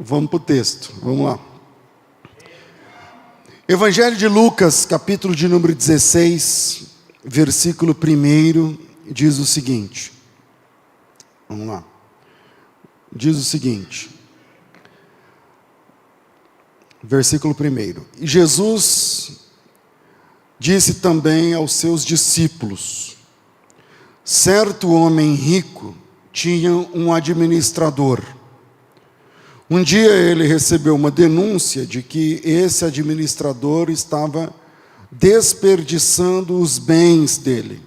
Vamos para o texto, vamos lá. Evangelho de Lucas, capítulo de número 16, versículo 1, diz o seguinte. Vamos lá. Diz o seguinte. Versículo 1. E Jesus disse também aos seus discípulos: certo homem rico tinha um administrador. Um dia ele recebeu uma denúncia de que esse administrador estava desperdiçando os bens dele.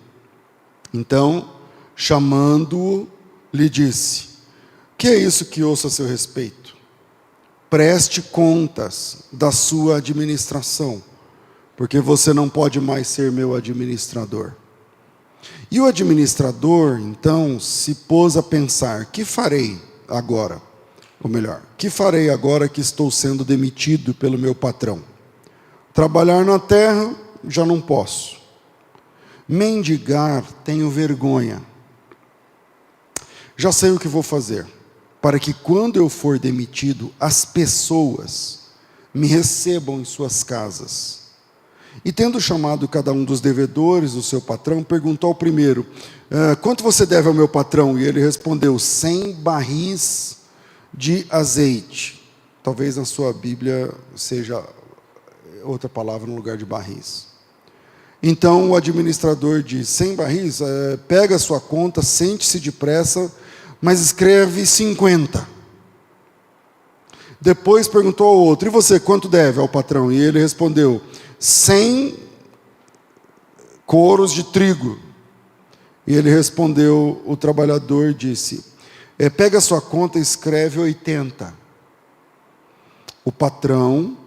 Então, chamando-o, lhe disse: que é isso que ouço a seu respeito? Preste contas da sua administração, porque você não pode mais ser meu administrador. E o administrador, então, se pôs a pensar: que farei agora? Ou melhor, que farei agora que estou sendo demitido pelo meu patrão? Trabalhar na terra, já não posso. Mendigar, tenho vergonha. Já sei o que vou fazer, para que quando eu for demitido, as pessoas me recebam em suas casas. E tendo chamado cada um dos devedores do seu patrão, perguntou ao primeiro: quanto você deve ao meu patrão? E ele respondeu: 100 barris de azeite. Talvez na sua Bíblia seja outra palavra no lugar de barris. Então o administrador diz: 100 barris, pega a sua conta, sente-se depressa, mas escreve 50. Depois perguntou ao outro: e você, quanto deve ao patrão? E ele respondeu: 100 coros de trigo. E ele respondeu, o trabalhador disse: pega a sua conta e escreve 80. O patrão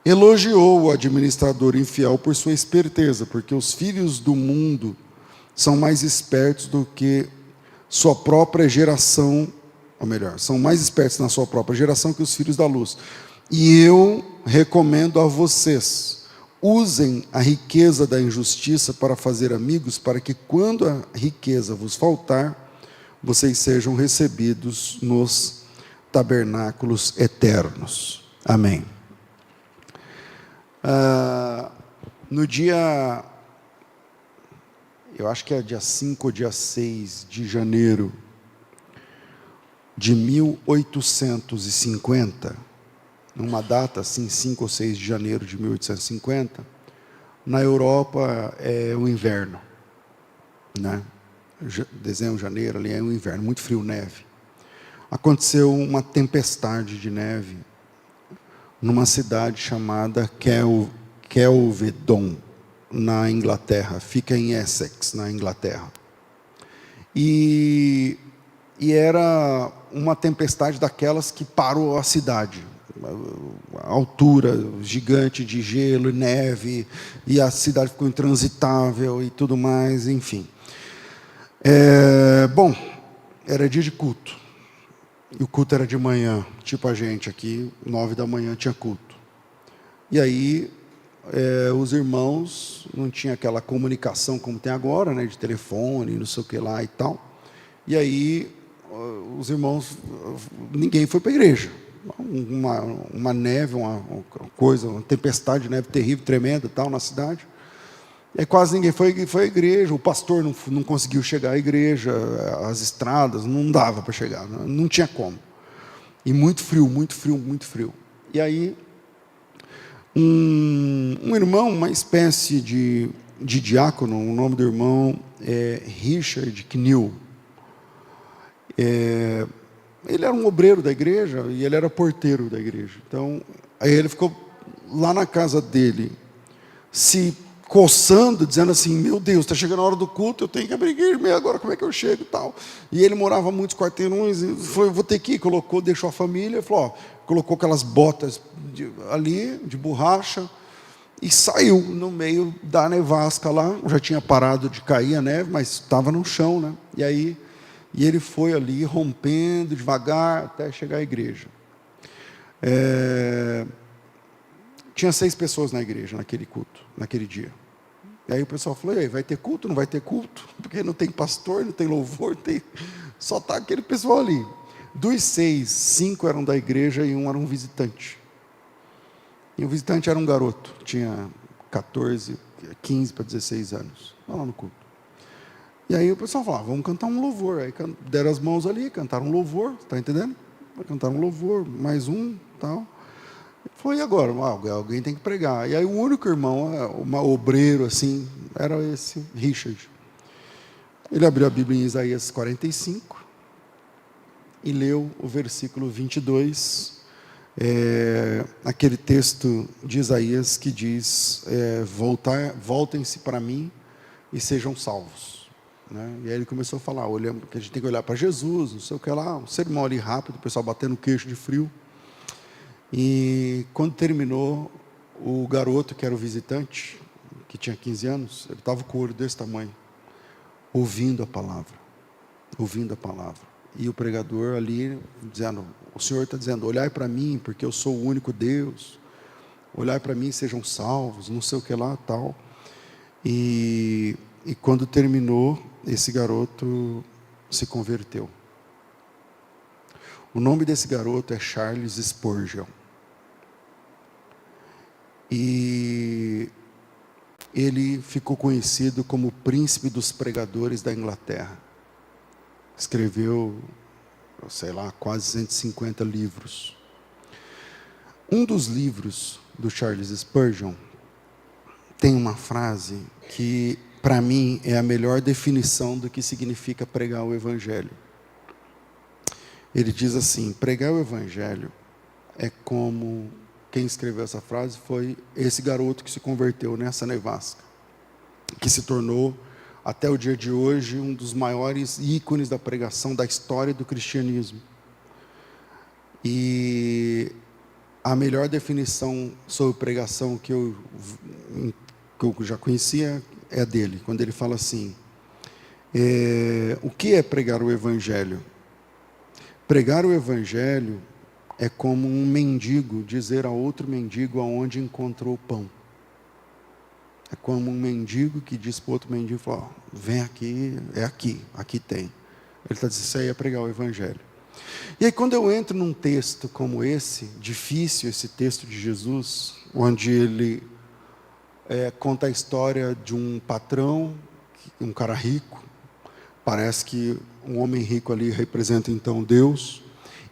elogiou o administrador infiel por sua esperteza, porque os filhos do mundo são mais espertos do que sua própria geração, ou melhor, são mais espertos na sua própria geração que os filhos da luz. E eu recomendo a vocês: usem a riqueza da injustiça para fazer amigos, para que quando a riqueza vos faltar, vocês sejam recebidos nos tabernáculos eternos. Amém. No dia, eu acho que é dia 5 ou dia 6 de janeiro de 1850, numa data assim, 5 ou 6 de janeiro de 1850, na Europa é o inverno, né? Dezembro, janeiro, ali é o inverno, muito frio, neve. Aconteceu uma tempestade de neve numa cidade chamada Kelvedon, na Inglaterra, fica em Essex, na Inglaterra. E era uma tempestade daquelas que parou a cidade, a altura gigante de gelo e neve, e a cidade ficou intransitável e tudo mais, enfim. Bom, era dia de culto, e o culto era de manhã, tipo a gente aqui, 9 da manhã tinha culto. E aí, os irmãos, não tinha aquela comunicação como tem agora, né, de telefone, não sei o que lá e tal. E aí, os irmãos, ninguém foi para a igreja. Uma neve, uma tempestade de neve terrível, tremenda, tal, na cidade. E quase ninguém foi à igreja, o pastor não conseguiu chegar à igreja, as estradas, não dava para chegar, não tinha como. E muito frio, muito frio, muito frio. E aí, um irmão, uma espécie de diácono, o nome do irmão é Richard Knill. Ele era um obreiro da igreja e ele era porteiro da igreja. Então, aí ele ficou lá na casa dele, se coçando, dizendo assim: meu Deus, está chegando a hora do culto, eu tenho que abrir a igreja, agora como é que eu chego e tal. E ele morava muitos quarteirões, e falou: vou ter que ir. Deixou a família, falou, colocou aquelas botas ali, de borracha, e saiu no meio da nevasca lá. Já tinha parado de cair a neve, mas estava no chão, né? E ele foi ali, rompendo devagar, até chegar à igreja. Tinha 6 pessoas na igreja, naquele culto, naquele dia. E aí o pessoal falou: vai ter culto? Não vai ter culto? Porque não tem pastor, não tem louvor, só está aquele pessoal ali. Dos 6, 5 eram da igreja e um era um visitante. E o visitante era um garoto, tinha 14, 15 para 16 anos, lá no culto. E aí o pessoal falava, vamos cantar um louvor. Aí deram as mãos ali, cantaram um louvor, está entendendo? Cantaram um louvor, mais um, tal. Foi agora, alguém tem que pregar. E aí o único irmão, obreiro assim, era esse Richard. Ele abriu a Bíblia em Isaías 45 e leu o versículo 22, aquele texto de Isaías que diz, voltem-se para mim e sejam salvos. Né? E aí ele começou a falar, olhando que a gente tem que olhar para Jesus, não sei o que lá, um sermão ali rápido, o pessoal batendo o queixo de frio. E quando terminou, o garoto que era o visitante, que tinha 15 anos, ele estava com o olho desse tamanho, ouvindo a palavra. E o pregador ali, dizendo, o Senhor está dizendo, olhai para mim, porque eu sou o único Deus, olhai para mim, sejam salvos, não sei o que lá, tal. E quando terminou, esse garoto se converteu. O nome desse garoto é Charles Spurgeon. E ele ficou conhecido como o príncipe dos pregadores da Inglaterra. Escreveu, sei lá, quase 150 livros. Um dos livros do Charles Spurgeon tem uma frase que, para mim, é a melhor definição do que significa pregar o Evangelho. Ele diz assim, pregar o Evangelho é como... Quem escreveu essa frase foi esse garoto que se converteu nessa nevasca, que se tornou, até o dia de hoje, um dos maiores ícones da pregação da história do cristianismo. E a melhor definição sobre pregação que eu já conhecia é a dele, quando ele fala assim, o que é pregar o Evangelho? Pregar o Evangelho é como um mendigo dizer a outro mendigo aonde encontrou o pão. É como um mendigo que diz para o outro mendigo, fala, vem aqui, aqui tem. Ele está dizendo, isso aí é pregar o Evangelho. E aí quando eu entro num texto como esse, difícil esse texto de Jesus, onde ele conta a história de um patrão, um cara rico, parece que um homem rico ali representa então Deus.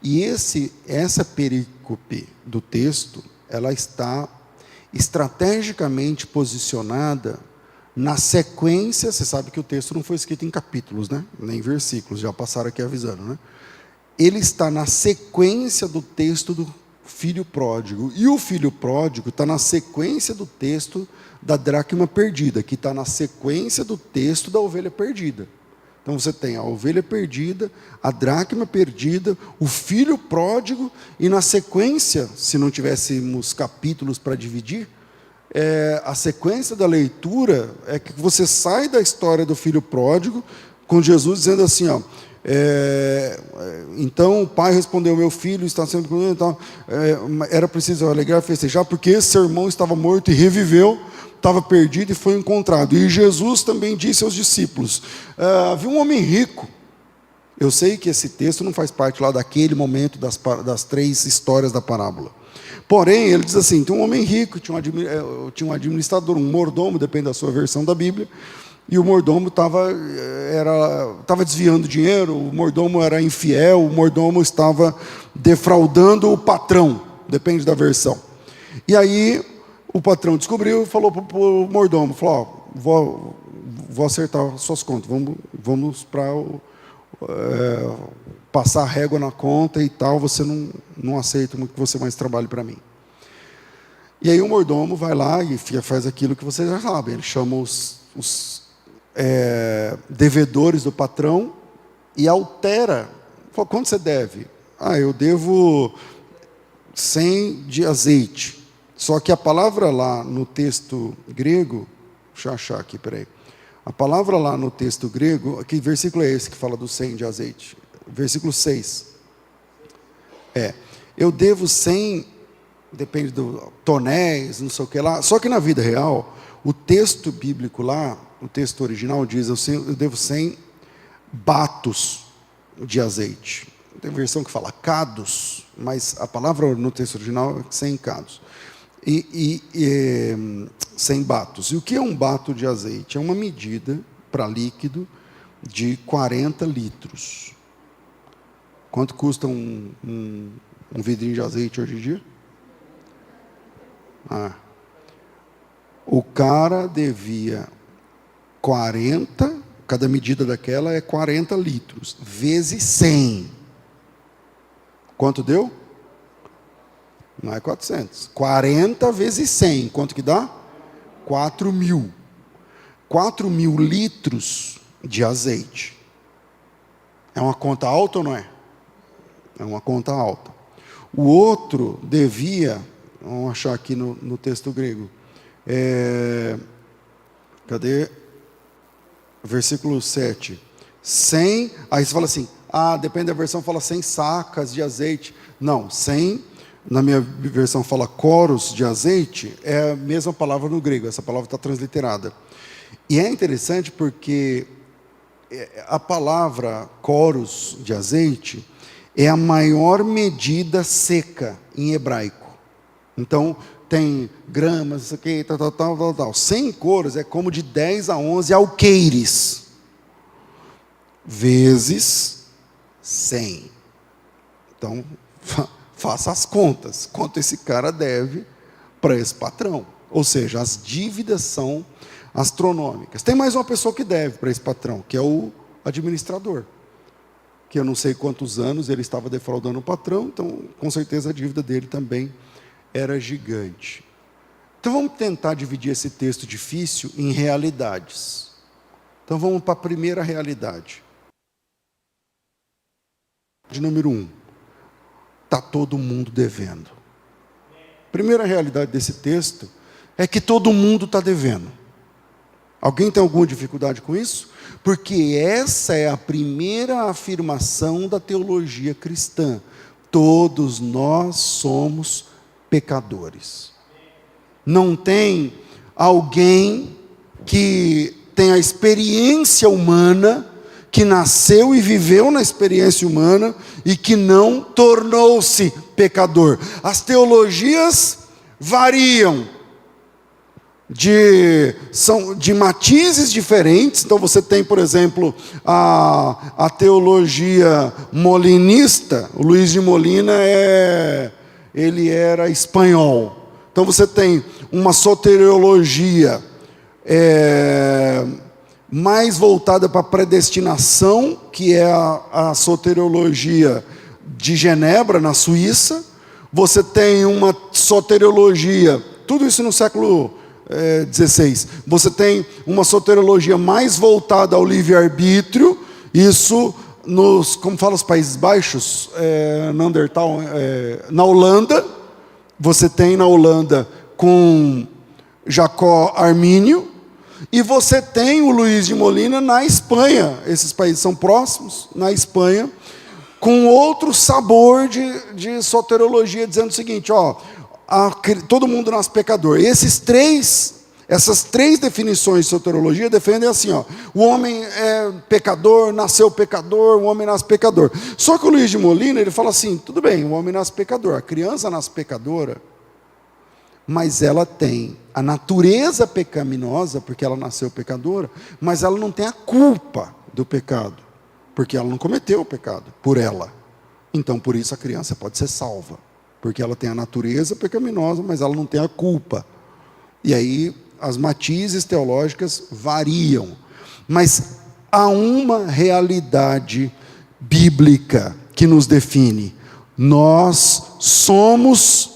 E essa perícope do texto, ela está estrategicamente posicionada na sequência. Você sabe que o texto não foi escrito em capítulos, né? Nem versículos, já passaram aqui avisando, né? Ele está na sequência do texto do filho pródigo. E o filho pródigo está na sequência do texto da dracma perdida, que está na sequência do texto da ovelha perdida. Então você tem a ovelha perdida, a dracma perdida, o filho pródigo, e na sequência, se não tivéssemos capítulos para dividir, a sequência da leitura é que você sai da história do filho pródigo, com Jesus dizendo assim, então o pai respondeu, meu filho está sendo então, era preciso alegrar e festejar, porque esse seu irmão estava morto e reviveu, estava perdido e foi encontrado. E Jesus também disse aos discípulos, havia um homem rico. Eu sei que esse texto não faz parte lá daquele momento das 3 histórias da parábola. Porém, ele diz assim, tem um homem rico, tinha um administrador, um mordomo, depende da sua versão da Bíblia, e o mordomo estava desviando dinheiro, o mordomo era infiel, o mordomo estava defraudando o patrão, depende da versão. E aí, o patrão descobriu e falou para o mordomo, falou, vou acertar suas contas, vamos para passar a régua na conta e tal, você não aceita muito que você mais trabalhe para mim. E aí o mordomo vai lá e faz aquilo que vocês já sabem, ele chama os devedores do patrão e altera. Fala, quanto você deve? Eu devo 100 de azeite. Só que a palavra lá no texto grego, deixa eu achar aqui, peraí. A palavra lá no texto grego, que versículo é esse que fala do 100 de azeite? Versículo 6. Eu devo 100, depende do tonéis, não sei o que lá. Só que na vida real, o texto bíblico lá, o texto original diz, eu devo 100 batos de azeite. tem versão que fala cados, mas a palavra no texto original é 100 cados. E 100 batos. E o que é um bato de azeite? É uma medida para líquido de 40 litros. Quanto custa um vidrinho de azeite hoje em dia? O cara devia 40, cada medida daquela é 40 litros, vezes 100. Quanto deu? Não é 400. 40 vezes 100, quanto que dá? 4.000. 4.000 litros de azeite. É uma conta alta ou não é? É uma conta alta. O outro devia, vamos achar aqui no texto grego, cadê? Versículo 7. 100, aí você fala assim, depende da versão, fala 100 sacas de azeite. Não, 100, na minha versão fala coros de azeite, é a mesma palavra no grego, essa palavra está transliterada. E é interessante porque a palavra coros de azeite é a maior medida seca em hebraico. Então, tem gramas, isso aqui, tal. 100 coros é como de 10 a 11 alqueires, vezes 100. Então, faça as contas. Quanto esse cara deve para esse patrão. Ou seja, as dívidas são astronômicas. Tem mais uma pessoa que deve para esse patrão, que é o administrador. Que eu não sei quantos anos ele estava defraudando o patrão, então, com certeza, a dívida dele também era gigante. Então vamos tentar dividir esse texto difícil em realidades. Então vamos para a primeira realidade. De número 1. Está todo mundo devendo. Primeira realidade desse texto é que todo mundo está devendo. Alguém tem alguma dificuldade com isso? Porque essa é a primeira afirmação da teologia cristã. Todos nós somos pecadores. Não tem alguém que tem a experiência humana, que nasceu e viveu na experiência humana e que não tornou-se pecador. As teologias variam de matizes diferentes. Então você tem, por exemplo, a teologia molinista. O Luiz de Molina ele era espanhol. Então você tem uma soteriologia mais voltada para a predestinação, que é a soteriologia de Genebra, na Suíça. Você tem uma soteriologia, tudo isso no século XVI. Você tem uma soteriologia mais voltada ao livre-arbítrio, isso como fala os Países Baixos, na Holanda. Você tem na Holanda com Jacó Armínio, e você tem o Luiz de Molina na Espanha. Esses países são próximos, na Espanha, com outro sabor de soteriologia, dizendo o seguinte, todo mundo nasce pecador. Essas três definições de soteriologia defendem assim, o homem é pecador, nasceu pecador, o homem nasce pecador. Só que o Luiz de Molina, ele fala assim, tudo bem, o homem nasce pecador, a criança nasce pecadora, mas ela tem a natureza pecaminosa, porque ela nasceu pecadora, mas ela não tem a culpa do pecado, porque ela não cometeu o pecado por ela. Então, por isso a criança pode ser salva, porque ela tem a natureza pecaminosa, mas ela não tem a culpa. E aí as matizes teológicas variam, mas há uma realidade bíblica que nos define. Nós somos...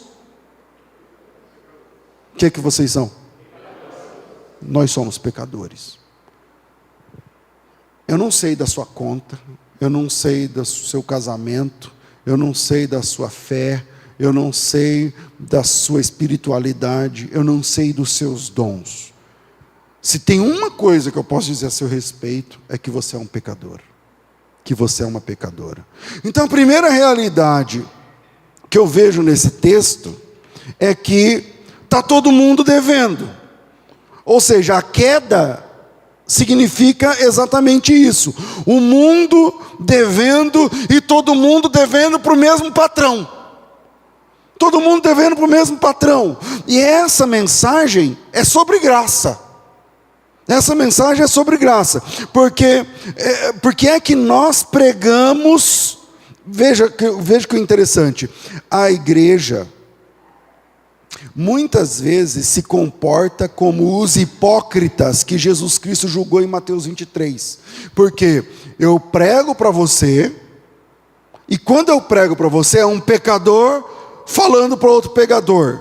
O que é que vocês são? Nós somos pecadores. Eu não sei da sua conta, eu não sei do seu casamento, eu não sei da sua fé, eu não sei da sua espiritualidade, eu não sei dos seus dons. Se tem uma coisa que eu posso dizer a seu respeito, é que você é um pecador, que você é uma pecadora. Então a primeira realidade que eu vejo nesse texto é que está todo mundo devendo. Ou seja, a queda significa exatamente isso. O mundo devendo, e todo mundo devendo para o mesmo patrão. Todo mundo devendo para o mesmo patrão. E essa mensagem é sobre graça. Essa mensagem é sobre graça. Porque é que nós pregamos. Veja que interessante. A igreja muitas vezes se comporta como os hipócritas que Jesus Cristo julgou em Mateus 23. Porque eu prego para você, e quando eu prego para você é um pecador falando para outro pecador.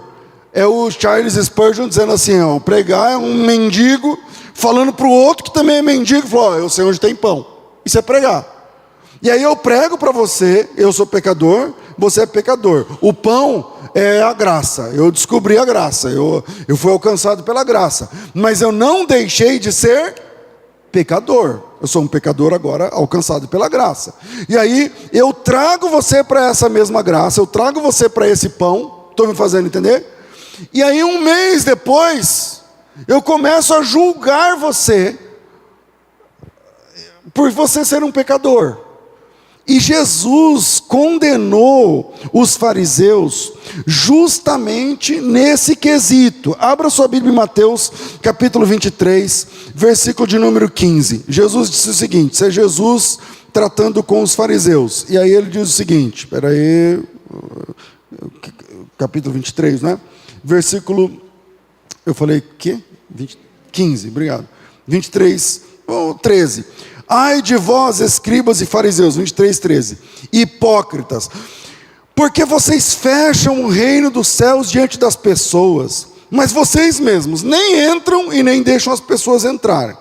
É o Charles Spurgeon dizendo assim, ó, pregar é um mendigo falando para o outro que também é mendigo, falou, eu sei onde tem pão. Isso é pregar. E aí eu prego para você, eu sou pecador, você é pecador. O pão é a graça, eu descobri a graça, eu fui alcançado pela graça. Mas eu não deixei de ser pecador. Eu sou um pecador agora alcançado pela graça. E aí eu trago você para essa mesma graça, eu trago você para esse pão, estou me fazendo entender? E aí um mês depois, eu começo a julgar você, por você ser um pecador. E Jesus condenou os fariseus justamente nesse quesito. Abra sua Bíblia em Mateus capítulo 23, versículo de número 15. Jesus disse o seguinte, isso é Jesus tratando com os fariseus. E aí ele diz o seguinte, espera aí, capítulo 23, né? Versículo, eu falei que? 15, obrigado. 23, 13. Ai de vós, escribas e fariseus, 23, 13. Hipócritas, porque vocês fecham o reino dos céus diante das pessoas, mas vocês mesmos nem entram e nem deixam as pessoas entrarem.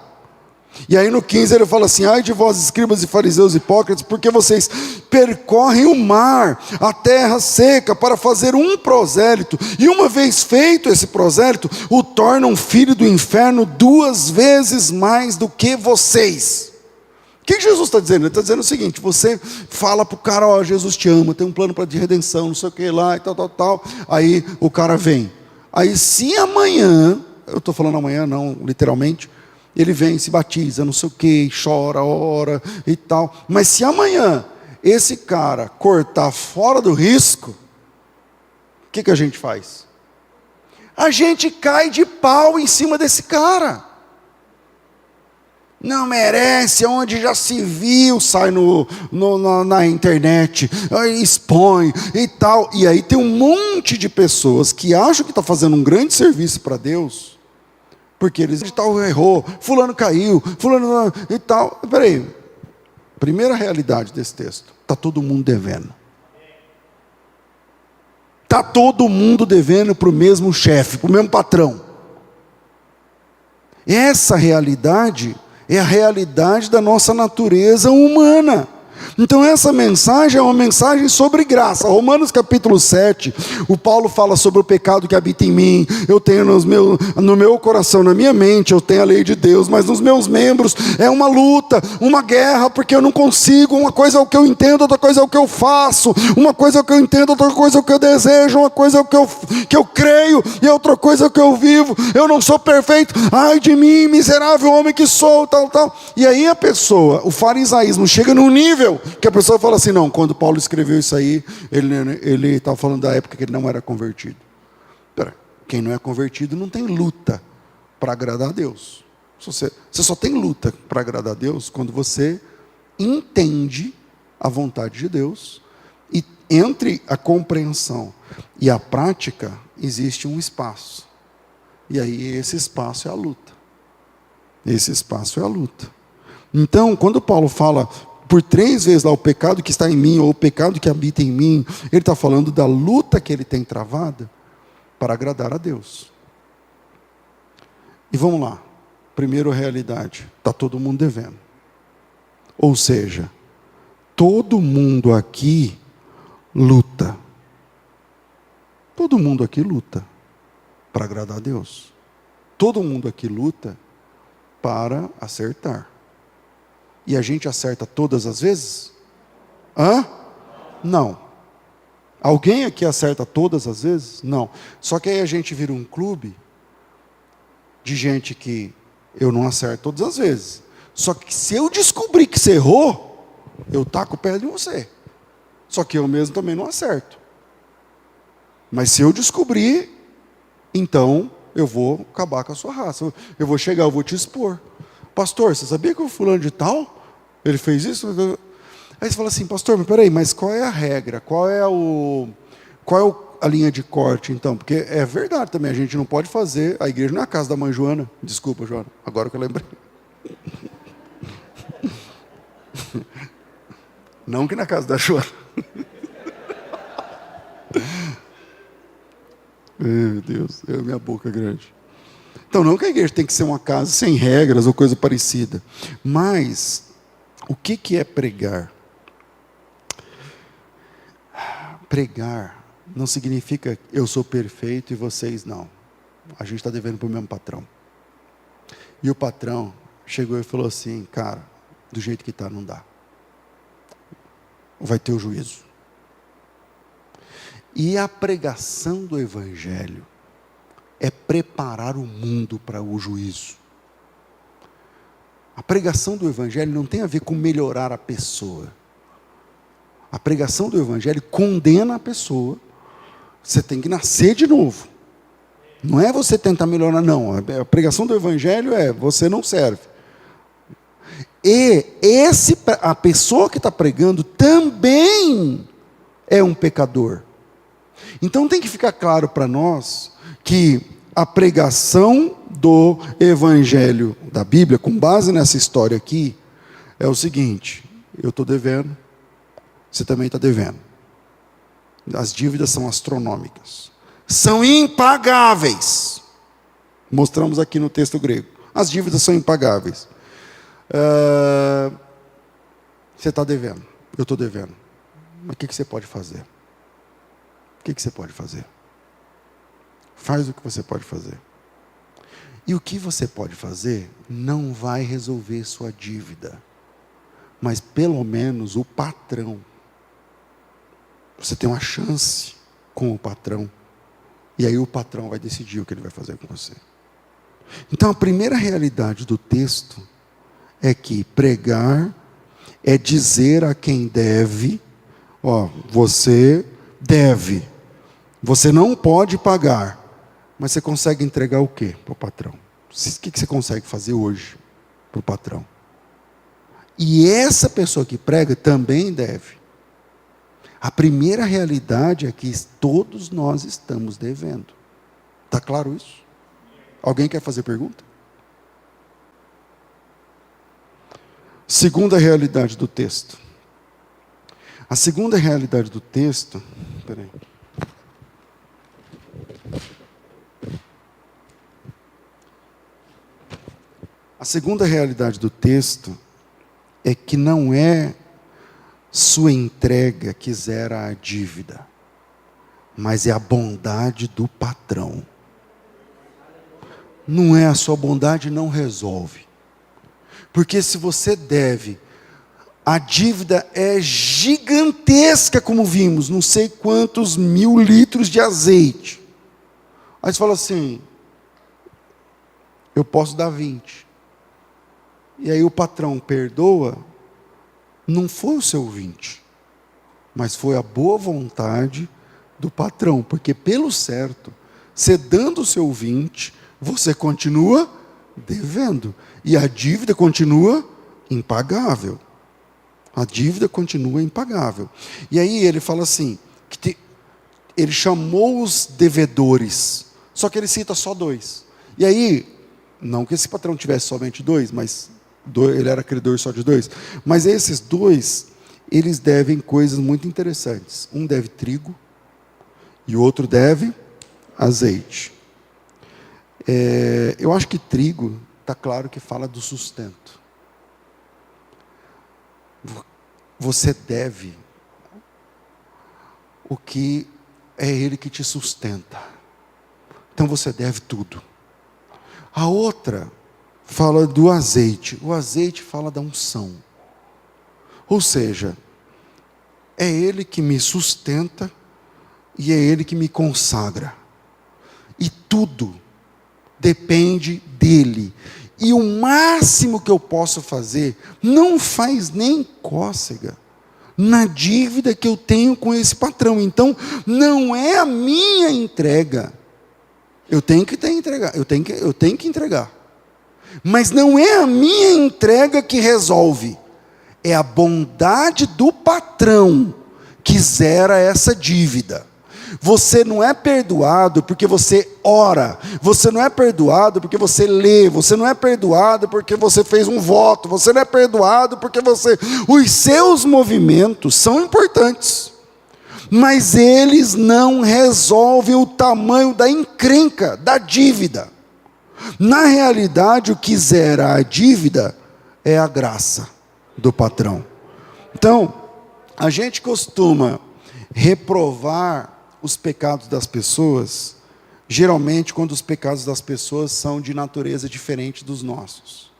E aí no 15 ele fala assim, ai de vós, escribas e fariseus hipócritas, porque vocês percorrem o mar, a terra seca, para fazer um prosélito, e uma vez feito esse prosélito, o tornam filho do inferno 2 vezes mais do que vocês. O que Jesus está dizendo? Ele está dizendo o seguinte, você fala para o cara, ó, Jesus te ama, tem um plano de redenção, não sei o que lá, e tal, aí o cara vem. Aí se amanhã, eu estou falando amanhã não, literalmente, ele vem, se batiza, não sei o que, chora, ora e tal, mas se amanhã esse cara cortar fora do risco, o que a gente faz? A gente cai de pau em cima desse cara. Não merece, onde já se viu, sai na internet, expõe e tal. E aí tem um monte de pessoas que acham que está fazendo um grande serviço para Deus, porque eles tal errou, fulano caiu, fulano e tal. Peraí, primeira realidade desse texto, está todo mundo devendo. Está todo mundo devendo para o mesmo chefe, para o mesmo patrão. Essa realidade é a realidade da nossa natureza humana. Então essa mensagem é uma mensagem sobre graça. Romanos capítulo 7, o Paulo fala sobre o pecado que habita em mim. Eu tenho no meu coração, na minha mente, eu tenho a lei de Deus, mas nos meus membros é uma luta, uma guerra, porque eu não consigo. Uma coisa é o que eu entendo, outra coisa é o que eu faço. Uma coisa é o que eu entendo, outra coisa é o que eu desejo. Uma coisa é o que eu creio, e outra coisa é o que eu vivo. Eu não sou perfeito, ai de mim, miserável homem que sou, tal. E aí a pessoa, o farisaísmo chega num nível que a pessoa fala assim, não, quando Paulo escreveu isso aí, ele estava falando da época que ele não era convertido. Quem não é convertido não tem luta para agradar a Deus. Você só tem luta para agradar a Deus quando você entende a vontade de Deus, e entre a compreensão e a prática existe um espaço. E aí esse espaço é a luta. Esse espaço é a luta. Então, quando Paulo fala por 3 vezes lá, o pecado que está em mim, ou o pecado que habita em mim, ele está falando da luta que ele tem travada para agradar a Deus. E vamos lá, primeiro realidade, está todo mundo devendo. Ou seja, todo mundo aqui luta. Todo mundo aqui luta para agradar a Deus. Todo mundo aqui luta para acertar. E a gente acerta todas as vezes? Não. Alguém aqui acerta todas as vezes? Não. Só que aí a gente vira um clube de gente que eu não acerto todas as vezes. Só que se eu descobrir que você errou, eu taco pedra em você. Só que eu mesmo também não acerto. Mas se eu descobrir, então eu vou acabar com a sua raça. Eu vou chegar, eu vou te expor. Pastor, você sabia que o fulano de tal, ele fez isso? Aí você fala assim, pastor, mas peraí, mas qual é a regra? Qual é a linha de corte, então? Porque é verdade também, a gente não pode fazer, a igreja não é a casa da mãe Joana. Desculpa, Joana, agora que eu lembrei. Não que na casa da Joana. Meu Deus, minha boca é grande. Então, não que a igreja tem que ser uma casa sem regras ou coisa parecida. Mas, o que é pregar? Pregar não significa eu sou perfeito e vocês não. A gente está devendo para o mesmo patrão. E o patrão chegou e falou assim, cara, do jeito que está não dá. Vai ter o juízo. E a pregação do Evangelho é preparar o mundo para o juízo. A pregação do Evangelho não tem a ver com melhorar a pessoa. A pregação do Evangelho condena a pessoa. Você tem que nascer de novo. Não é você tentar melhorar, não. A pregação do Evangelho é você não serve. E a pessoa que está pregando também é um pecador. Então tem que ficar claro para nós que a pregação do Evangelho da Bíblia, com base nessa história aqui, é o seguinte: eu estou devendo, você também está devendo. As dívidas são astronômicas, são impagáveis. Mostramos aqui no texto grego. As dívidas são impagáveis. Você está devendo, eu estou devendo. Mas o que você pode fazer? O que você pode fazer? Faz o que você pode fazer. E o que você pode fazer não vai resolver sua dívida, mas pelo menos o patrão. Você tem uma chance com o patrão, e aí o patrão vai decidir o que ele vai fazer com você. Então a primeira realidade do texto é que pregar é dizer a quem deve, você deve, você não pode pagar, mas você consegue entregar o quê para o patrão? O que você consegue fazer hoje para o patrão? E essa pessoa que prega também deve. A primeira realidade é que todos nós estamos devendo. Está claro isso? Alguém quer fazer pergunta? Segunda realidade do texto. A segunda realidade do texto... Peraí. A segunda realidade do texto é que não é sua entrega que zera a dívida, mas é a bondade do patrão. Não é a sua bondade, não resolve. Porque se você deve, a dívida é gigantesca, como vimos, não sei quantos 1000 litros de azeite. Aí você fala assim, eu posso dar 20. E aí o patrão perdoa, não foi o seu 20, mas foi a boa vontade do patrão, porque pelo certo, você dando o seu 20, você continua devendo, e a dívida continua impagável. A dívida continua impagável. E aí ele fala assim, ele chamou os devedores, só que ele cita só 2. E aí, não que esse patrão tivesse somente 2, mas ele era credor só de 2. Mas esses 2, eles devem coisas muito interessantes. Um deve trigo e o outro deve azeite. Eu acho que trigo, está claro que fala do sustento. Você deve o que é Ele que te sustenta. Então você deve tudo. A outra fala do azeite. O azeite fala da unção. Ou seja, é Ele que me sustenta e é Ele que me consagra. E tudo depende dEle. e o máximo que eu posso fazer não faz nem cócega na dívida que eu tenho com esse patrão. Então, não é a minha entrega. Eu tenho que entregar, eu tenho que entregar. Mas não é a minha entrega que resolve. É a bondade do patrão que zera essa dívida. Você não é perdoado porque você ora, você não é perdoado porque você lê, você não é perdoado porque você fez um voto, você não é perdoado porque você... Os seus movimentos são importantes, mas eles não resolvem o tamanho da encrenca, da dívida. Na realidade, o que zera a dívida é a graça do patrão. Então, a gente costuma reprovar os pecados das pessoas, geralmente quando os pecados das pessoas são de natureza diferente dos nossos.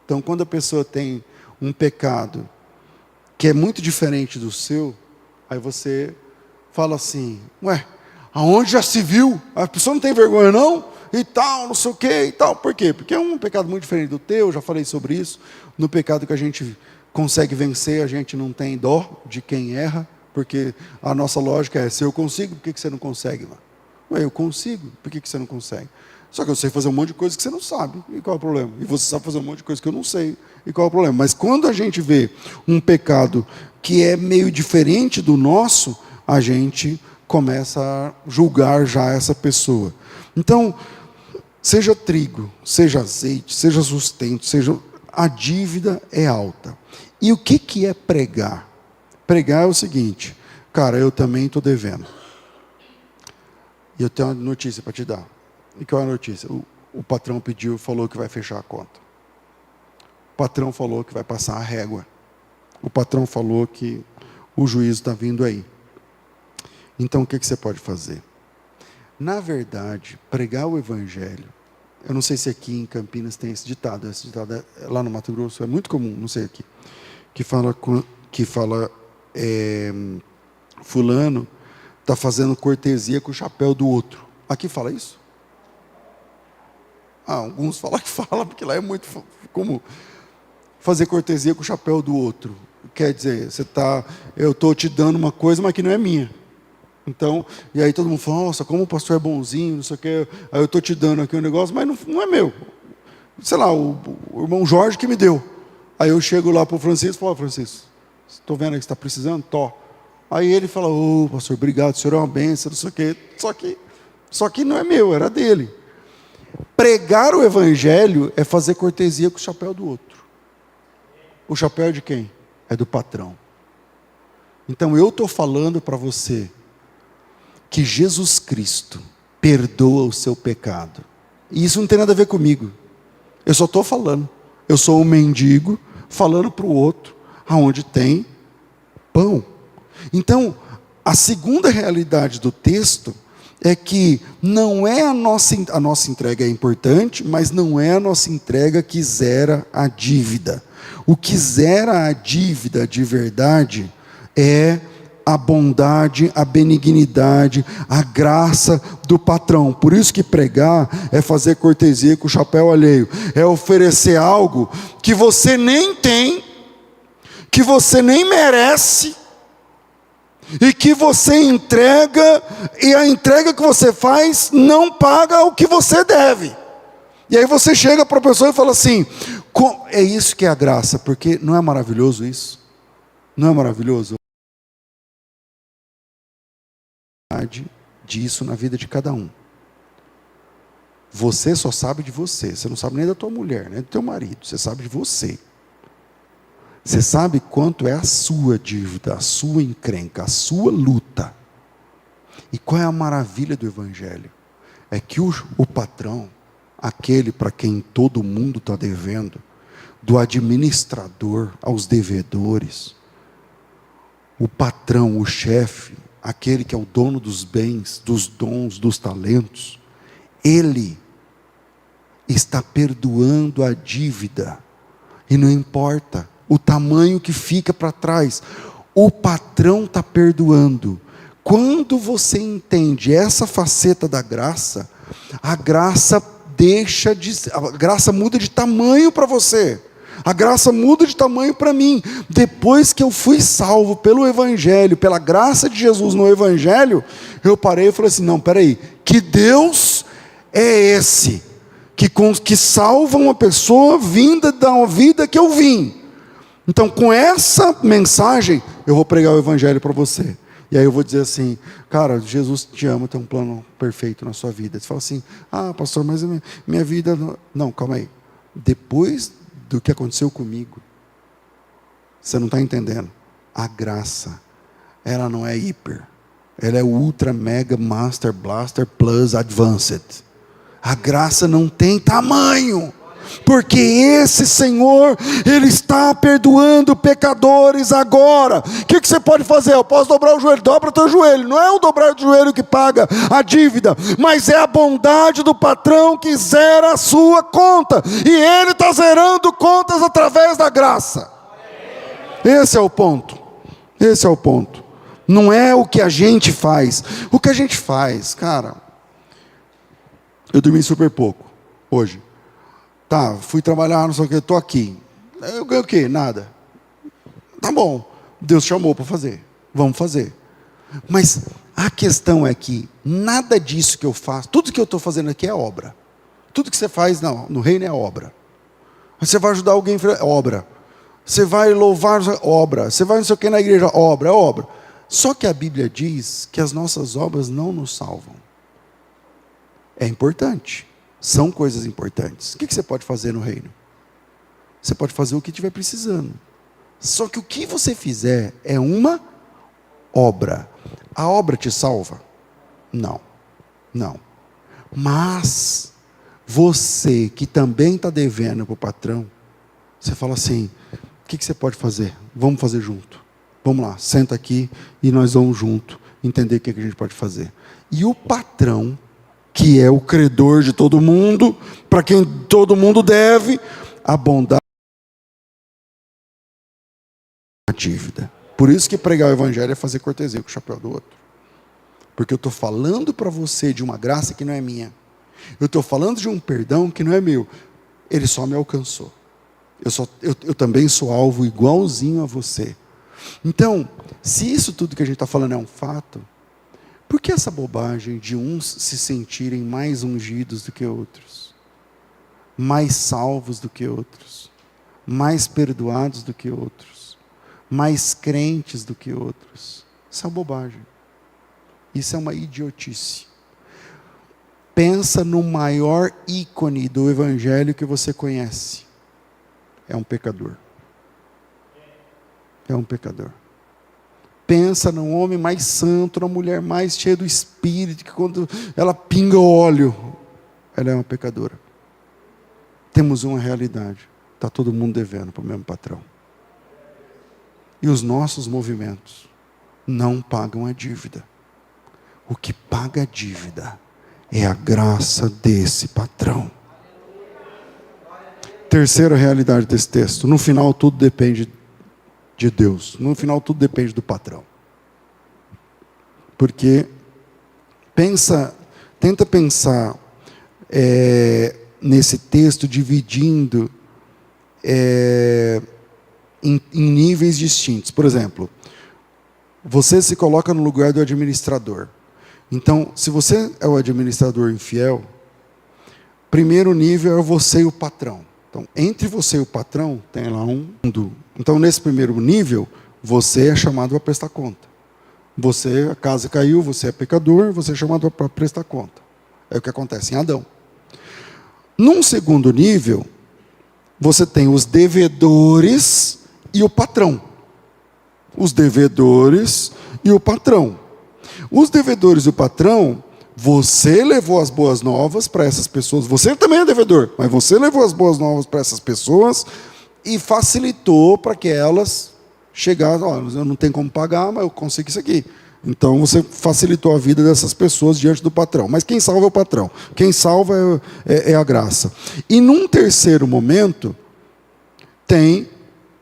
Então, quando a pessoa tem um pecado que é muito diferente do seu, aí você fala assim, ué, aonde já se viu? A pessoa não tem vergonha não? E tal, não sei o que e tal. Por quê? Porque é um pecado muito diferente do teu, já falei sobre isso. No pecado que a gente consegue vencer, a gente não tem dó de quem erra, porque a nossa lógica é, se eu consigo, por que você não consegue? Ué, eu consigo, por que você não consegue? Só que eu sei fazer um monte de coisa que você não sabe, e qual é o problema? E você sabe fazer um monte de coisa que eu não sei, e qual é o problema? Mas quando a gente vê um pecado que é meio diferente do nosso, a gente começa a julgar já essa pessoa. Então, seja trigo, seja azeite, seja sustento, a dívida é alta. E o que é pregar? Pregar é o seguinte, cara, eu também estou devendo. E eu tenho uma notícia para te dar. E qual é a notícia? O patrão falou que vai fechar a conta. O patrão falou que vai passar a régua. O patrão falou que o juízo está vindo aí. Então, o que você pode fazer? Na verdade, pregar o evangelho, eu não sei se aqui em Campinas tem esse ditado lá no Mato Grosso é muito comum, não sei aqui, que fala fulano está fazendo cortesia com o chapéu do outro. Aqui fala isso? Alguns falam que fala, porque lá é muito comum. Fazer cortesia com o chapéu do outro. Quer dizer, eu estou te dando uma coisa, mas que não é minha. Então, e aí todo mundo fala, nossa, como o pastor é bonzinho, não sei o quê. Aí eu estou te dando aqui um negócio, mas não é meu. Sei lá, o irmão Jorge que me deu. Aí eu chego lá para o Francisco e falo, Francisco, estou vendo aí que você está precisando? Tô. Aí ele fala, pastor, obrigado, o senhor é uma bênção, não sei o quê. Só que não é meu, era dele. Pregar o evangelho é fazer cortesia com o chapéu do outro. O chapéu é de quem? É do patrão. Então eu estou falando para você que Jesus Cristo perdoa o seu pecado. E isso não tem nada a ver comigo. Eu só estou falando. Eu sou um mendigo falando para o outro, aonde tem pão. Então, a segunda realidade do texto é que não é a nossa entrega é importante, mas não é a nossa entrega que zera a dívida. O que zera a dívida de verdade é a bondade, a benignidade, a graça do patrão. Por isso que pregar é fazer cortesia com o chapéu alheio, é oferecer algo que você nem tem, que você nem merece, e que você entrega, e a entrega que você faz não paga o que você deve. E aí você chega para a pessoa e fala assim, é isso que é a graça, porque não é maravilhoso isso? Não é maravilhoso? Disso na vida de cada um. Você só sabe de você, você não sabe nem da tua mulher, nem do teu marido, você sabe de você. Você sabe quanto é a sua dívida, a sua encrenca, a sua luta. E qual é a maravilha do evangelho? É que o patrão, aquele para quem todo mundo está devendo, do administrador aos devedores, o patrão, o chefe, aquele que é o dono dos bens, dos dons, dos talentos, ele está perdoando a dívida, e não importa o tamanho que fica para trás, o patrão está perdoando. Quando você entende essa faceta da graça, a graça a graça muda de tamanho para você. A graça muda de tamanho para mim. Depois que eu fui salvo pelo Evangelho, pela graça de Jesus no Evangelho, eu parei e falei assim, não, peraí, que Deus é esse? Que salva uma pessoa vinda da vida que eu vim. Então, com essa mensagem, eu vou pregar o Evangelho para você. E aí eu vou dizer assim, cara, Jesus te ama, tem um plano perfeito na sua vida. Você fala assim, pastor, mas minha vida... Não, calma aí. Depois do que aconteceu comigo, você não está entendendo. A graça, ela não é hiper. Ela é ultra, mega, master, blaster, plus, advanced. A graça não tem tamanho. Porque esse Senhor, Ele está perdoando pecadores agora. O que você pode fazer? Eu posso dobrar o joelho. Dobra o teu joelho. Não é o dobrar o joelho que paga a dívida, mas é a bondade do patrão que zera a sua conta. E Ele está zerando contas através da graça. Esse é o ponto. Esse é o ponto. Não é o que a gente faz. O que a gente faz, cara... Eu dormi super pouco hoje. Tá, fui trabalhar, não sei o que, estou aqui. Eu ganho o quê? Nada. Tá bom, Deus chamou para fazer. Vamos fazer. Mas a questão é que nada disso que eu faço, tudo que eu estou fazendo aqui é obra. Tudo que você faz no reino é obra. Você vai ajudar alguém, é obra. Você vai louvar, obra. Você vai não sei o que na igreja, obra, é obra. Só que a Bíblia diz que as nossas obras não nos salvam. É importante. São coisas importantes. O que você pode fazer no reino? Você pode fazer o que estiver precisando. Só que o que você fizer é uma obra. A obra te salva? Não. Não. Mas você que também está devendo para o patrão, você fala assim, o que você pode fazer? Vamos fazer junto. Vamos lá, senta aqui e nós vamos junto entender o que a gente pode fazer. E o patrão, que é o credor de todo mundo, para quem todo mundo deve, a bondade a dívida. Por isso que pregar o Evangelho é fazer cortesia com o chapéu do outro. Porque eu estou falando para você de uma graça que não é minha. Eu estou falando de um perdão que não é meu. Ele só me alcançou. Eu também sou alvo igualzinho a você. Então, se isso tudo que a gente está falando é um fato, por que essa bobagem de uns se sentirem mais ungidos do que outros? Mais salvos do que outros? Mais perdoados do que outros? Mais crentes do que outros? Isso é uma bobagem. Isso é uma idiotice. Pensa no maior ícone do Evangelho que você conhece. É um pecador. É um pecador. Pensa num homem mais santo, na mulher mais cheia do Espírito, que quando ela pinga óleo, ela é uma pecadora. Temos uma realidade. Está todo mundo devendo para o mesmo patrão. E os nossos movimentos não pagam a dívida. O que paga a dívida é a graça desse patrão. Terceira realidade desse texto. No final tudo depende de Deus. No final tudo depende do patrão. Porque tenta pensar nesse texto dividindo em níveis distintos. Por exemplo, você se coloca no lugar do administrador. Então, se você é o administrador infiel, primeiro nível é você e o patrão. Então, entre você e o patrão, tem lá um mundo. Então, nesse primeiro nível, você é chamado para prestar conta. A casa caiu, você é pecador, você é chamado para prestar conta. É o que acontece em Adão. Num segundo nível, você tem os devedores e o patrão. Os devedores e o patrão. Os devedores e o patrão, você levou as boas novas para essas pessoas. Você também é devedor, mas você levou as boas novas para essas pessoas e facilitou para que elas chegassem. Eu não tenho como pagar, mas eu consigo isso aqui. Então você facilitou a vida dessas pessoas diante do patrão. Mas quem salva é o patrão. Quem salva é a graça. E num terceiro momento, tem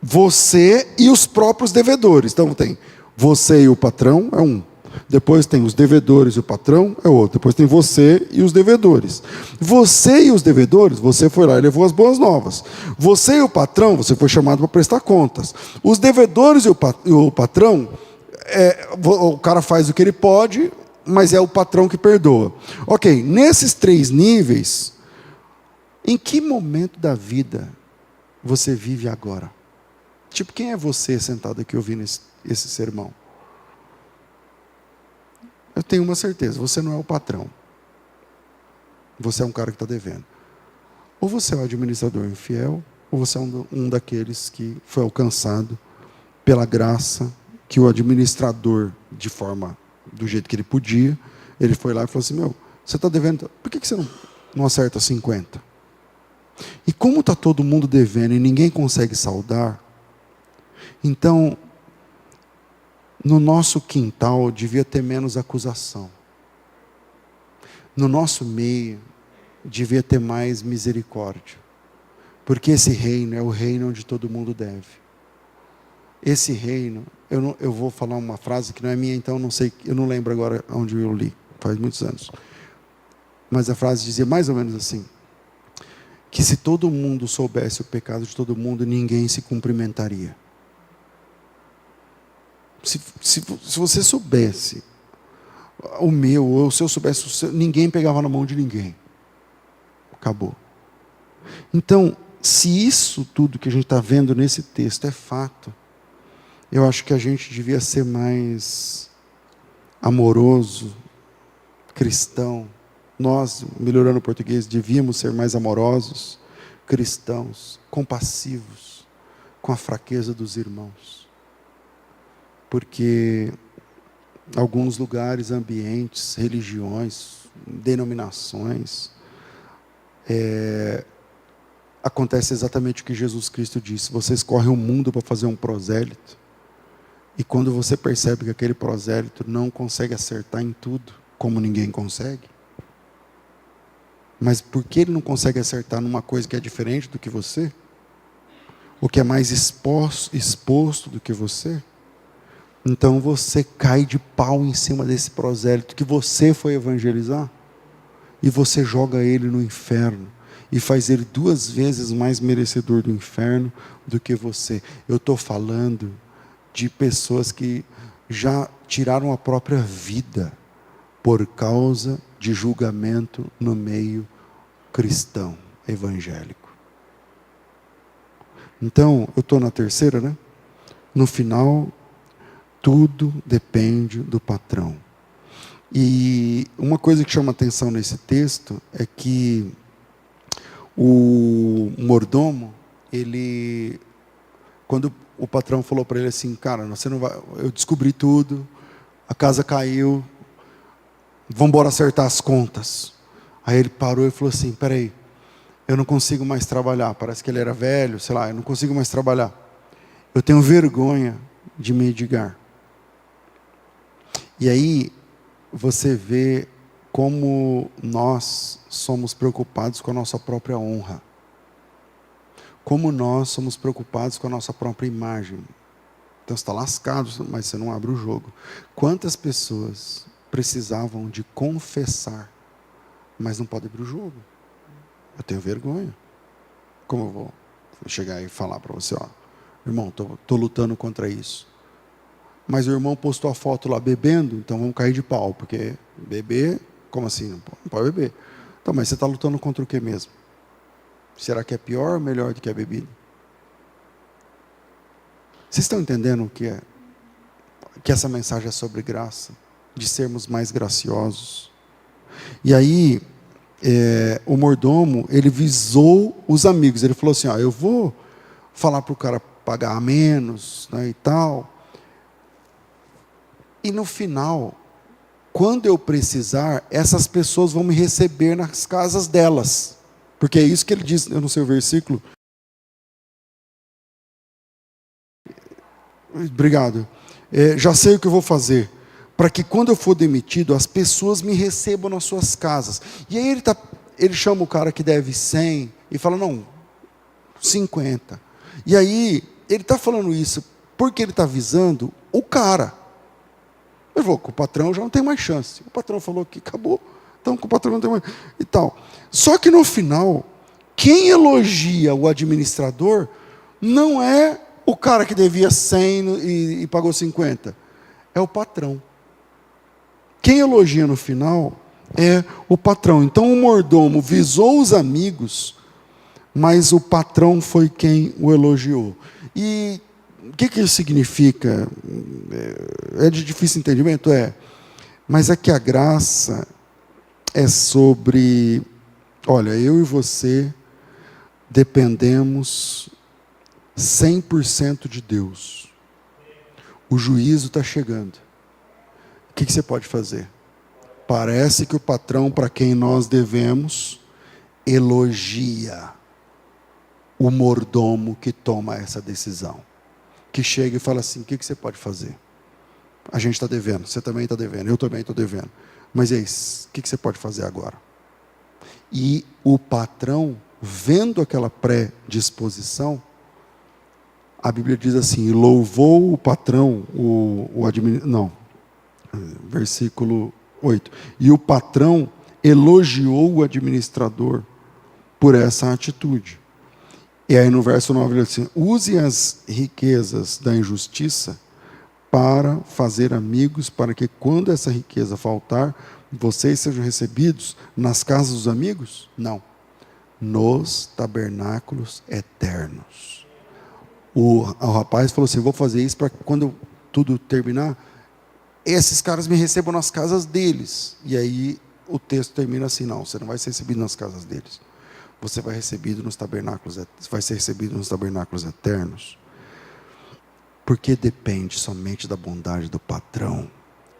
você e os próprios devedores. Então tem você e o patrão, é um. Depois tem os devedores e o patrão, é outro. Depois tem você e os devedores. Você e os devedores, você foi lá e levou as boas novas. Você e o patrão, você foi chamado para prestar contas. Os devedores e o patrão, o cara faz o que ele pode, mas é o patrão que perdoa. Ok, nesses 3 níveis, em que momento da vida você vive agora? Tipo, quem é você sentado aqui ouvindo esse sermão? Eu tenho uma certeza, você não é o patrão. Você é um cara que está devendo. Ou você é o administrador infiel, ou você é um daqueles que foi alcançado pela graça, que o administrador, do jeito que ele podia, ele foi lá e falou assim, você está devendo, por que você não acerta 50? E como está todo mundo devendo e ninguém consegue saldar, então, no nosso quintal devia ter menos acusação. No nosso meio devia ter mais misericórdia. Porque esse reino é o reino onde todo mundo deve. Esse reino, eu vou falar uma frase que não é minha, então eu não lembro agora onde eu li, faz muitos anos. Mas a frase dizia mais ou menos assim, que se todo mundo soubesse o pecado de todo mundo, ninguém se cumprimentaria. Se você soubesse o meu, ou se eu soubesse o seu, ninguém pegava na mão de ninguém. Acabou. Então, se isso tudo que a gente está vendo nesse texto é fato, eu acho que a gente devia ser mais amoroso, cristão. Nós, melhorando o português, devíamos ser mais amorosos, cristãos, compassivos, com a fraqueza dos irmãos. Porque alguns lugares, ambientes, religiões, denominações, acontece exatamente o que Jesus Cristo disse. Vocês correm o mundo para fazer um prosélito, e quando você percebe que aquele prosélito não consegue acertar em tudo, como ninguém consegue, mas porque ele não consegue acertar numa coisa que é diferente do que você, ou que é mais exposto do que você, então você cai de pau em cima desse prosélito que você foi evangelizar, e você joga ele no inferno, e faz ele 2 vezes mais merecedor do inferno do que você. Eu estou falando de pessoas que já tiraram a própria vida por causa de julgamento no meio cristão, evangélico. Então, eu estou na terceira, né? No final, tudo depende do patrão. E uma coisa que chama atenção nesse texto é que o mordomo, quando o patrão falou para ele assim, cara, você não vai, eu descobri tudo, a casa caiu, vamos embora acertar as contas. Aí ele parou e falou assim, peraí, eu não consigo mais trabalhar, parece que ele era velho, sei lá, eu não consigo mais trabalhar. Eu tenho vergonha de mendigar. E aí, você vê como nós somos preocupados com a nossa própria honra. Como nós somos preocupados com a nossa própria imagem. Então você está lascado, mas você não abre o jogo. Quantas pessoas precisavam de confessar, mas não podem abrir o jogo? Eu tenho vergonha. Como eu vou chegar e falar para você, irmão, estou lutando contra isso. Mas o irmão postou a foto lá bebendo, então vamos cair de pau, porque beber, como assim? Não pode beber. Então, mas você está lutando contra o que mesmo? Será que é pior ou melhor do que a bebida? Vocês estão entendendo que essa mensagem é sobre graça? De sermos mais graciosos. E aí, o mordomo, ele visou os amigos. Ele falou assim, eu vou falar para o cara pagar menos, né, e tal. E no final, quando eu precisar, essas pessoas vão me receber nas casas delas. Porque é isso que ele diz, eu não sei o versículo. Obrigado. Já sei o que eu vou fazer, para que quando eu for demitido, as pessoas me recebam nas suas casas. E aí ele chama o cara que deve 100 e fala, não, 50. E aí, ele está falando isso porque ele está avisando o cara. Ele falou, com o patrão já não tem mais chance. O patrão falou que acabou, então com o patrão não tem mais... E tal. Só que no final, quem elogia o administrador não é o cara que devia 100 e pagou 50. É o patrão. Quem elogia no final é o patrão. Então o mordomo visou os amigos, mas o patrão foi quem o elogiou. E o que isso significa? É de difícil entendimento? Mas é que a graça é sobre... Olha, eu e você dependemos 100% de Deus. O juízo está chegando. O que você pode fazer? Parece que o patrão para quem nós devemos elogia o mordomo que toma essa decisão. Que chega e fala assim, o que você pode fazer? A gente está devendo, você também está devendo, eu também estou devendo. Mas é isso, o que você pode fazer agora? E o patrão, vendo aquela predisposição, a Bíblia diz assim, louvou o patrão, versículo 8. E o patrão elogiou o administrador por essa atitude. E aí no verso 9 ele diz assim, use as riquezas da injustiça para fazer amigos, para que quando essa riqueza faltar, vocês sejam recebidos nas casas dos amigos? Não. Nos tabernáculos eternos. O rapaz falou assim, vou fazer isso para quando tudo terminar, esses caras me recebam nas casas deles. E aí o texto termina assim, não, você não vai ser recebido nas casas deles. Você vai ser recebido nos tabernáculos eternos. Porque depende somente da bondade do patrão.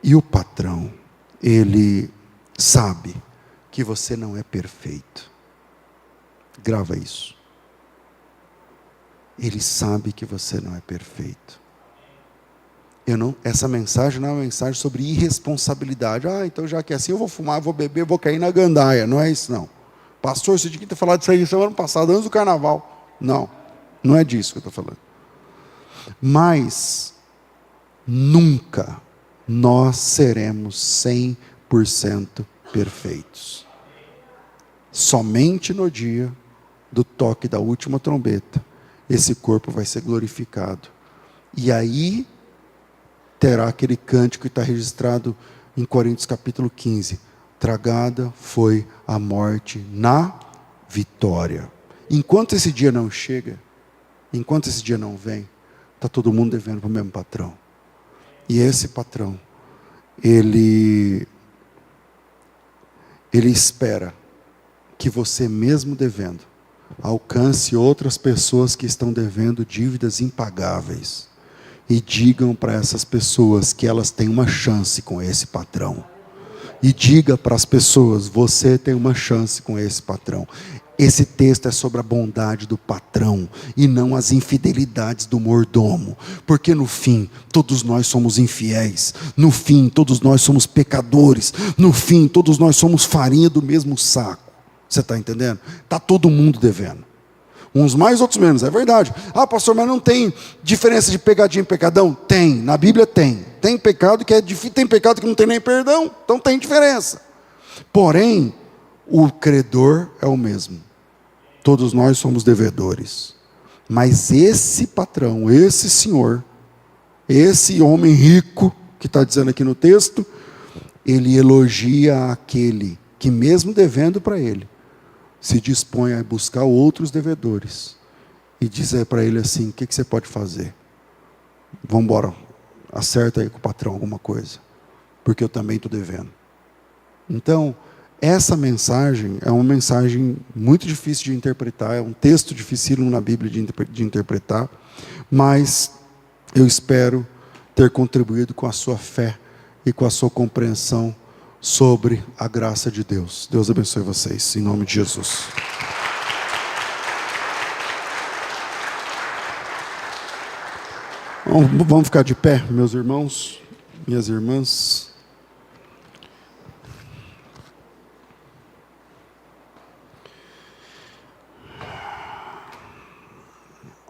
E o patrão, ele sabe que você não é perfeito. Grava isso. Ele sabe que você não é perfeito. Essa mensagem não é uma mensagem sobre irresponsabilidade. Então já que é assim, eu vou fumar, vou beber, vou cair na gandaia. Não é isso, não. Pastor, você tinha que ter falado isso aí semana passada, antes do carnaval. Não, não é disso que eu estou falando. Mas, nunca nós seremos 100% perfeitos. Somente no dia do toque da última trombeta, esse corpo vai ser glorificado. E aí, terá aquele cântico que está registrado em Coríntios capítulo 15. Tragada foi a morte na vitória. Enquanto esse dia não chega, enquanto esse dia não vem, está todo mundo devendo para o mesmo patrão. E esse patrão, ele espera que você mesmo devendo, alcance outras pessoas que estão devendo dívidas impagáveis. E digam para essas pessoas que elas têm uma chance com esse patrão. E diga para as pessoas, você tem uma chance com esse patrão. Esse texto é sobre a bondade do patrão e não as infidelidades do mordomo. Porque no fim, todos nós somos infiéis. No fim, todos nós somos pecadores. No fim, todos nós somos farinha do mesmo saco. Você está entendendo? Está todo mundo devendo. Uns mais, outros menos, é verdade. Pastor, mas não tem diferença de pegadinha e pecadão? Tem, na Bíblia tem. Tem pecado que é difícil, tem pecado que não tem nem perdão. Então tem diferença. Porém, o credor é o mesmo. Todos nós somos devedores. Mas esse patrão, esse senhor, esse homem rico, que está dizendo aqui no texto, ele elogia aquele que mesmo devendo para ele, se dispõe a buscar outros devedores e dizer para ele assim, o que você pode fazer? Vamos embora, acerta aí com o patrão alguma coisa, porque eu também estou devendo. Então, essa mensagem é uma mensagem muito difícil de interpretar, é um texto dificílimo na Bíblia de interpretar, mas eu espero ter contribuído com a sua fé e com a sua compreensão sobre a graça de Deus. Deus abençoe vocês, em nome de Jesus. Vamos ficar de pé, meus irmãos, minhas irmãs.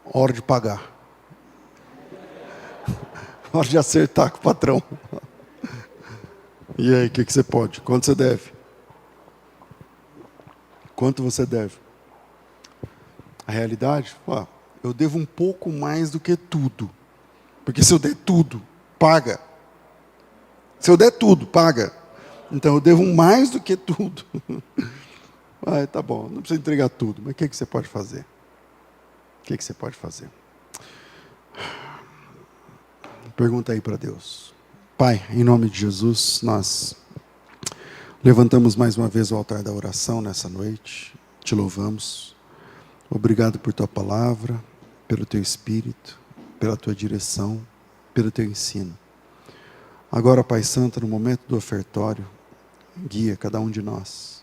Hora de pagar. Hora de acertar com o patrão. E aí, o que você pode? Quanto você deve? Quanto você deve? A realidade? Eu devo um pouco mais do que tudo. Porque se eu der tudo, paga. Se eu der tudo, paga. Então eu devo mais do que tudo. Tá bom, não precisa entregar tudo. Mas o que você pode fazer? O que você pode fazer? Pergunta aí para Deus. Pai, em nome de Jesus, nós levantamos mais uma vez o altar da oração nessa noite. Te louvamos. Obrigado por tua palavra, pelo teu espírito, pela tua direção, pelo teu ensino. Agora, Pai Santo, no momento do ofertório, guia cada um de nós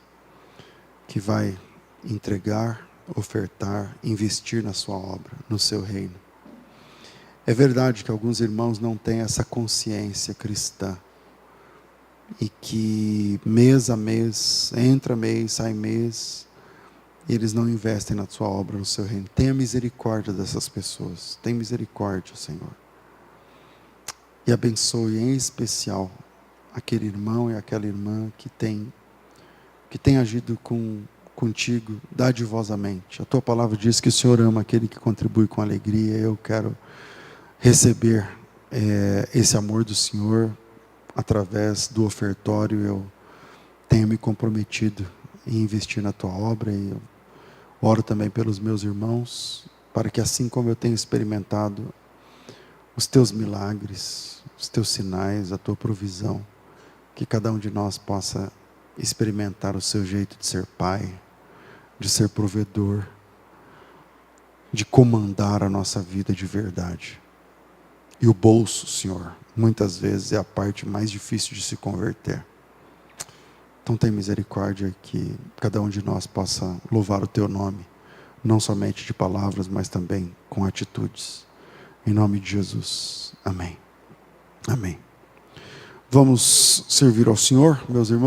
que vai entregar, ofertar, investir na sua obra, no seu reino. É verdade que alguns irmãos não têm essa consciência cristã e que mês a mês, entra mês, sai mês, eles não investem na sua obra, no seu reino. Tenha misericórdia dessas pessoas. Tenha misericórdia, Senhor. E abençoe em especial aquele irmão e aquela irmã que tem agido contigo dadivosamente. A tua palavra diz que o Senhor ama aquele que contribui com alegria. Eu quero receber esse amor do Senhor através do ofertório. Eu tenho me comprometido em investir na tua obra e eu oro também pelos meus irmãos, para que assim como eu tenho experimentado os teus milagres, os teus sinais, a tua provisão, que cada um de nós possa experimentar o seu jeito de ser pai, de ser provedor, de comandar a nossa vida de verdade. E o bolso, Senhor, muitas vezes é a parte mais difícil de se converter. Então tem misericórdia que cada um de nós possa louvar o teu nome, não somente de palavras, mas também com atitudes. Em nome de Jesus. Amém. Amém. Vamos servir ao Senhor, meus irmãos.